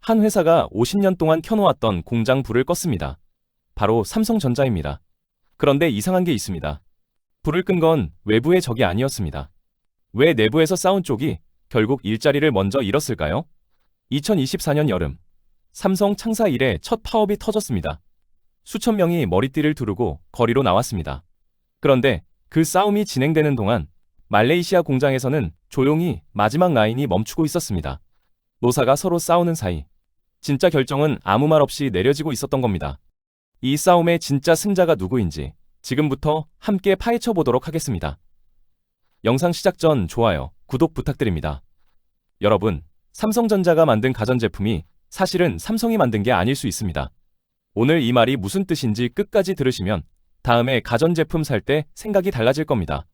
한 회사가 50년 동안 켜놓았던 공장 불을 껐습니다. 바로 삼성전자입니다. 그런데 이상한 게 있습니다. 불을 끈 건 외부의 적이 아니었습니다. 왜 내부에서 싸운 쪽이 결국 일자리를 먼저 잃었을까요? 2024년 여름, 삼성 창사 이래 첫 파업이 터졌습니다. 수천 명이 머리띠를 두르고 거리로 나왔습니다. 그런데 그 싸움이 진행되는 동안 말레이시아 공장에서는 조용히 마지막 라인이 멈추고 있었습니다. 노사가 서로 싸우는 사이 진짜 결정은 아무 말 없이 내려지고 있었던 겁니다. 이 싸움의 진짜 승자가 누구인지 지금부터 함께 파헤쳐 보도록 하겠습니다. 영상 시작 전 좋아요, 구독 부탁드립니다. 여러분, 삼성전자가 만든 가전제품이 사실은 삼성이 만든 게 아닐 수 있습니다. 오늘 이 말이 무슨 뜻인지 끝까지 들으시면 다음에 가전제품 살 때 생각이 달라질 겁니다.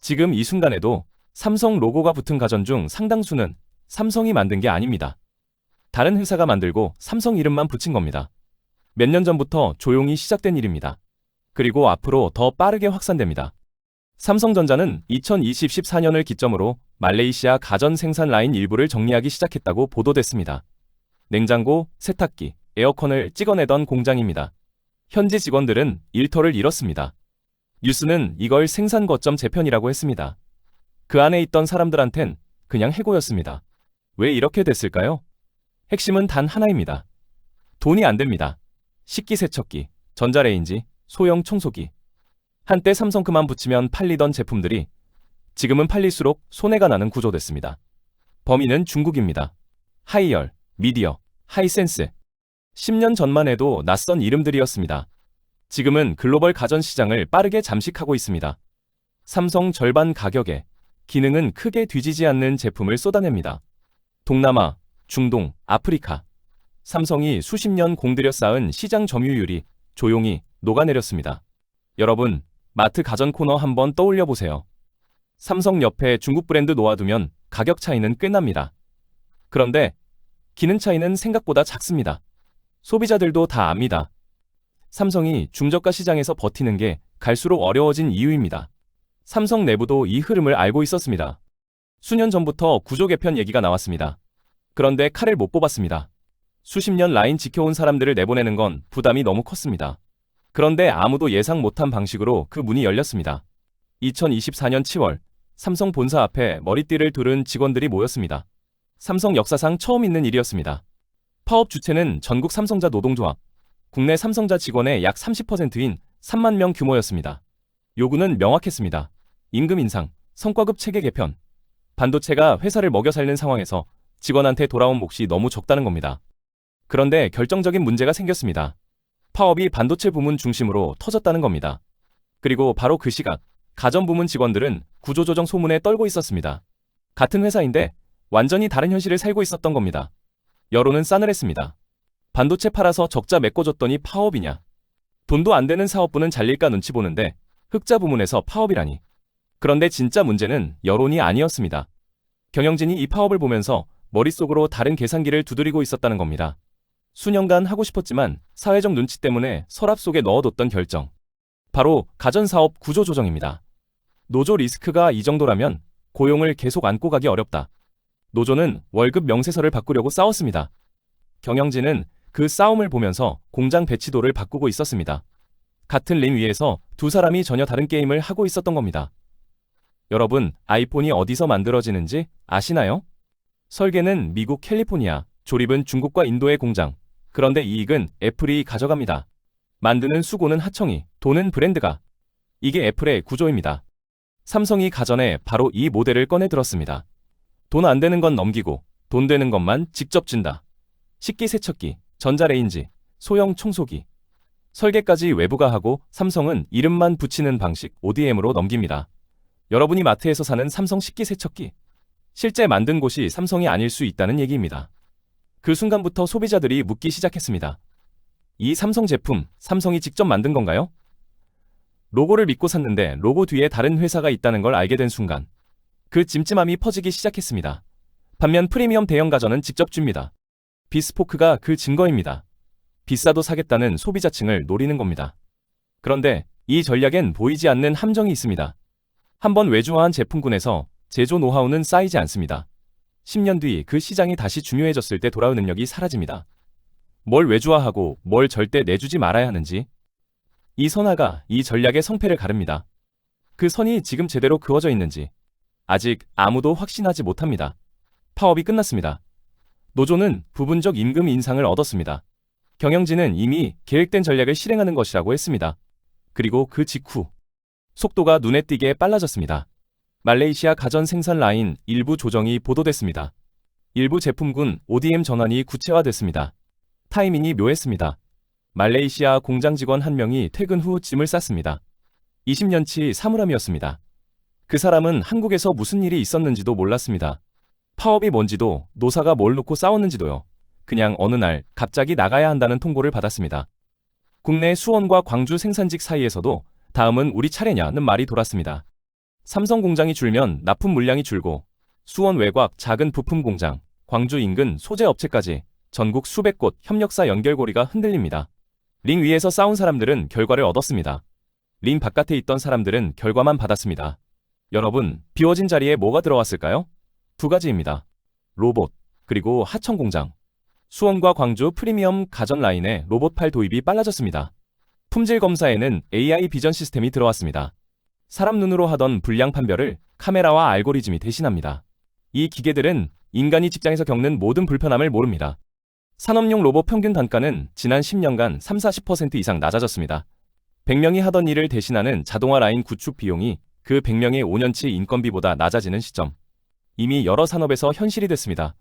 지금 이 순간에도 삼성 로고가 붙은 가전 중 상당수는 삼성이 만든 게 아닙니다. 다른 회사가 만들고 삼성 이름만 붙인 겁니다. 몇 년 전부터 조용히 시작된 일입니다. 그리고 앞으로 더 빠르게 확산됩니다. 삼성전자는 2024년을 기점으로 말레이시아 가전 생산 라인 일부를 정리하기 시작했다고 보도됐습니다. 냉장고, 세탁기, 에어컨을 찍어내던 공장입니다. 현지 직원들은 일터를 잃었습니다. 뉴스는 이걸 생산 거점 재편이라고 했습니다. 그 안에 있던 사람들한텐 그냥 해고였습니다. 왜 이렇게 됐을까요? 핵심은 단 하나입니다. 돈이 안 됩니다. 식기세척기, 전자레인지, 소형 청소기. 한때 삼성크만 붙이면 팔리던 제품들이 지금은 팔릴수록 손해가 나는 구조됐습니다. 범인은 중국입니다. 하이얼, 미디어, 하이센스. 10년 전만 해도 낯선 이름들이었습니다. 지금은 글로벌 가전 시장을 빠르게 잠식하고 있습니다. 삼성 절반 가격에 기능은 크게 뒤지지 않는 제품을 쏟아냅니다. 동남아, 중동, 아프리카. 삼성이 수십 년 공들여 쌓은 시장 점유율이 조용히 녹아내렸습니다. 여러분, 마트 가전 코너 한번 떠올려 보세요. 삼성 옆에 중국 브랜드 놓아두면 가격 차이는 꽤 납니다. 그런데 기능 차이는 생각보다 작습니다. 소비자들도 다 압니다. 삼성이 중저가 시장에서 버티는 게 갈수록 어려워진 이유입니다. 삼성 내부도 이 흐름을 알고 있었습니다. 수년 전부터 구조 개편 얘기가 나왔습니다. 그런데 칼을 못 뽑았습니다. 수십 년 라인 지켜온 사람들을 내보내는 건 부담이 너무 컸습니다. 그런데 아무도 예상 못한 방식으로 그 문이 열렸습니다. 2024년 7월, 삼성 본사 앞에 머리띠를 두른 직원들이 모였습니다. 삼성 역사상 처음 있는 일이었습니다. 파업 주체는 전국 삼성자 노동조합, 국내 삼성자 직원의 약 30%인 3만 명 규모였습니다. 요구는 명확했습니다. 임금 인상, 성과급 체계 개편. 반도체가 회사를 먹여 살리는 상황에서 직원한테 돌아온 몫이 너무 적다는 겁니다. 그런데 결정적인 문제가 생겼습니다. 파업이 반도체 부문 중심으로 터졌다는 겁니다. 그리고 바로 그 시각, 가전 부문 직원들은 구조조정 소문에 떨고 있었습니다. 같은 회사인데 완전히 다른 현실을 살고 있었던 겁니다. 여론은 싸늘했습니다. 반도체 팔아서 적자 메꿔줬더니 파업이냐. 돈도 안 되는 사업부는 잘릴까 눈치 보는데 흑자 부문에서 파업이라니. 그런데 진짜 문제는 여론이 아니었습니다. 경영진이 이 파업을 보면서 머릿속으로 다른 계산기를 두드리고 있었다는 겁니다. 수년간 하고 싶었지만 사회적 눈치 때문에 서랍 속에 넣어뒀던 결정. 바로 가전사업 구조조정입니다. 노조 리스크가 이 정도라면 고용을 계속 안고 가기 어렵다. 노조는 월급 명세서를 바꾸려고 싸웠습니다. 경영진은 그 싸움을 보면서 공장 배치도를 바꾸고 있었습니다. 같은 링 위에서 두 사람이 전혀 다른 게임을 하고 있었던 겁니다. 여러분, 아이폰이 어디서 만들어지는지 아시나요? 설계는 미국 캘리포니아, 조립은 중국과 인도의 공장. 그런데 이익은 애플이 가져갑니다. 만드는 수고는 하청이, 돈은 브랜드가. 이게 애플의 구조입니다. 삼성이 가전에 바로 이 모델을 꺼내 들었습니다. 돈 안 되는 건 넘기고 돈 되는 것만 직접 준다. 식기세척기, 전자레인지, 소형 청소기. 설계까지 외부가 하고 삼성은 이름만 붙이는 방식 ODM으로 넘깁니다. 여러분이 마트에서 사는 삼성 식기세척기. 실제 만든 곳이 삼성이 아닐 수 있다는 얘기입니다. 그 순간부터 소비자들이 묻기 시작했습니다. 이 삼성 제품, 삼성이 직접 만든 건가요? 로고를 믿고 샀는데 로고 뒤에 다른 회사가 있다는 걸 알게 된 순간 그 찜찜함이 퍼지기 시작했습니다. 반면 프리미엄 대형 가전은 직접 줍니다. 비스포크가 그 증거입니다. 비싸도 사겠다는 소비자층을 노리는 겁니다. 그런데 이 전략엔 보이지 않는 함정이 있습니다. 한번 외주화한 제품군에서 제조 노하우는 쌓이지 않습니다. 10년 뒤 그 시장이 다시 중요해졌을 때 돌아올 능력이 사라집니다. 뭘 외주화하고 뭘 절대 내주지 말아야 하는지. 이 선화가 이 전략의 성패를 가릅니다. 그 선이 지금 제대로 그어져 있는지 아직 아무도 확신하지 못합니다. 파업이 끝났습니다. 노조는 부분적 임금 인상을 얻었습니다. 경영진은 이미 계획된 전략을 실행하는 것이라고 했습니다. 그리고 그 직후 속도가 눈에 띄게 빨라졌습니다. 말레이시아 가전 생산 라인 일부 조정이 보도됐습니다. 일부 제품군 ODM 전환이 구체화됐습니다. 타이밍이 묘했습니다. 말레이시아 공장 직원 한 명이 퇴근 후 짐을 쌌습니다. 20년치 사물함이었습니다. 그 사람은 한국에서 무슨 일이 있었는지도 몰랐습니다. 파업이 뭔지도 노사가 뭘 놓고 싸웠는지도요. 그냥 어느 날 갑자기 나가야 한다는 통보를 받았습니다. 국내 수원과 광주 생산직 사이에서도 다음은 우리 차례냐는 말이 돌았습니다. 삼성 공장이 줄면 납품 물량이 줄고 수원 외곽 작은 부품 공장, 광주 인근 소재 업체까지 전국 수백 곳 협력사 연결고리가 흔들립니다. 링 위에서 싸운 사람들은 결과를 얻었습니다. 링 바깥에 있던 사람들은 결과만 받았습니다. 여러분, 비워진 자리에 뭐가 들어왔을까요? 두 가지입니다. 로봇, 그리고 하청 공장. 수원과 광주 프리미엄 가전 라인에 로봇팔 도입이 빨라졌습니다. 품질 검사에는 AI 비전 시스템이 들어왔습니다. 사람 눈으로 하던 불량 판별을 카메라와 알고리즘이 대신합니다. 이 기계들은 인간이 직장에서 겪는 모든 불편함을 모릅니다. 산업용 로봇 평균 단가는 지난 10년간 30-40% 이상 낮아졌습니다. 100명이 하던 일을 대신하는 자동화 라인 구축 비용이 그 100명의 5년치 인건비보다 낮아지는 시점. 이미 여러 산업에서 현실이 됐습니다.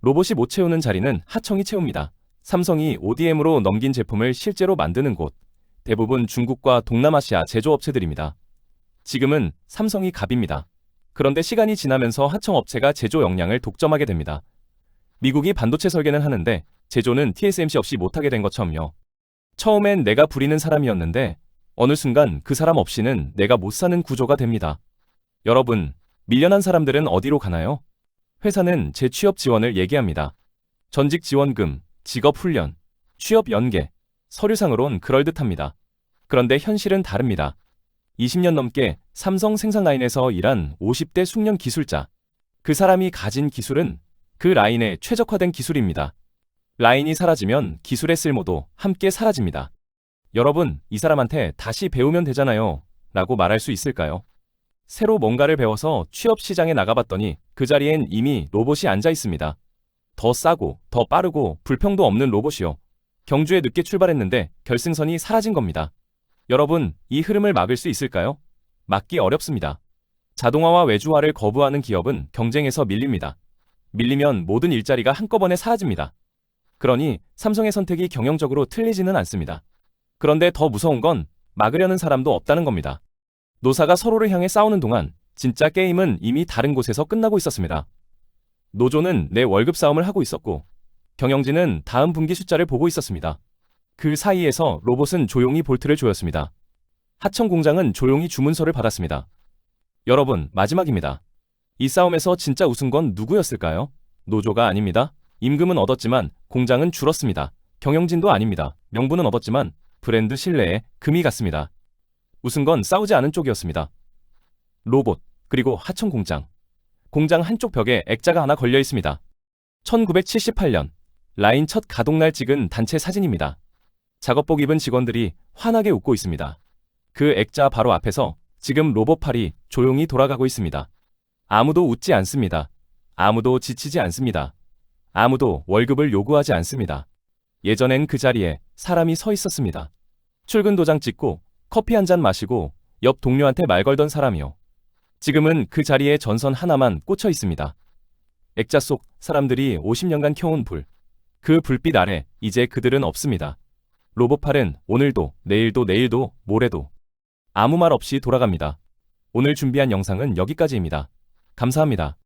로봇이 못 채우는 자리는 하청이 채웁니다. 삼성이 ODM으로 넘긴 제품을 실제로 만드는 곳, 대부분 중국과 동남아시아 제조업체들입니다. 지금은 삼성이 갑입니다. 그런데 시간이 지나면서 하청업체가 제조 역량을 독점하게 됩니다. 미국이 반도체 설계는 하는데 제조는 TSMC 없이 못하게 된 것처럼요. 처음엔 내가 부리는 사람이었는데 어느 순간 그 사람 없이는 내가 못 사는 구조가 됩니다. 여러분, 밀려난 사람들은 어디로 가나요? 회사는 재취업 지원을 얘기합니다. 전직 지원금, 직업 훈련, 취업 연계, 서류상으론 그럴듯합니다. 그런데 현실은 다릅니다. 20년 넘게 삼성 생산 라인에서 일한 50대 숙련 기술자. 그 사람이 가진 기술은 그 라인에 최적화된 기술입니다. 라인이 사라지면 기술의 쓸모도 함께 사라집니다. 여러분, 이 사람한테 다시 배우면 되잖아요. 라고 말할 수 있을까요? 새로 뭔가를 배워서 취업 시장에 나가봤더니 그 자리엔 이미 로봇이 앉아 있습니다. 더 싸고, 더 빠르고 불평도 없는 로봇이요. 경주에 늦게 출발했는데 결승선이 사라진 겁니다. 여러분, 이 흐름을 막을 수 있을까요? 막기 어렵습니다. 자동화와 외주화를 거부하는 기업은 경쟁에서 밀립니다. 밀리면 모든 일자리가 한꺼번에 사라집니다. 그러니 삼성의 선택이 경영적으로 틀리지는 않습니다. 그런데 더 무서운 건 막으려는 사람도 없다는 겁니다. 노사가 서로를 향해 싸우는 동안 진짜 게임은 이미 다른 곳에서 끝나고 있었습니다. 노조는 내 월급 싸움을 하고 있었고 경영진은 다음 분기 숫자를 보고 있었습니다. 그 사이에서 로봇은 조용히 볼트를 조였습니다. 하청 공장은 조용히 주문서를 받았습니다. 여러분, 마지막입니다. 이 싸움에서 진짜 우승 건 누구였을까요? 노조가 아닙니다. 임금은 얻었지만 공장은 줄었습니다. 경영진도 아닙니다. 명분은 얻었지만 브랜드 신뢰에 금이 갔습니다. 우승 건 싸우지 않은 쪽이었습니다. 로봇, 그리고 하청 공장. 공장 한쪽 벽에 액자가 하나 걸려 있습니다. 1978년 라인 첫 가동날 찍은 단체 사진입니다. 작업복 입은 직원들이 환하게 웃고 있습니다. 그 액자 바로 앞에서 지금 로봇팔이 조용히 돌아가고 있습니다. 아무도 웃지 않습니다. 아무도 지치지 않습니다. 아무도 월급을 요구하지 않습니다. 예전엔 그 자리에 사람이 서 있었습니다. 출근 도장 찍고 커피 한 잔 마시고 옆 동료한테 말 걸던 사람이요. 지금은 그 자리에 전선 하나만 꽂혀 있습니다. 액자 속 사람들이 50년간 켜온 불. 그 불빛 아래 이제 그들은 없습니다. 로봇팔은 오늘도, 내일도, 모레도 아무 말 없이 돌아갑니다. 오늘 준비한 영상은 여기까지입니다. 감사합니다.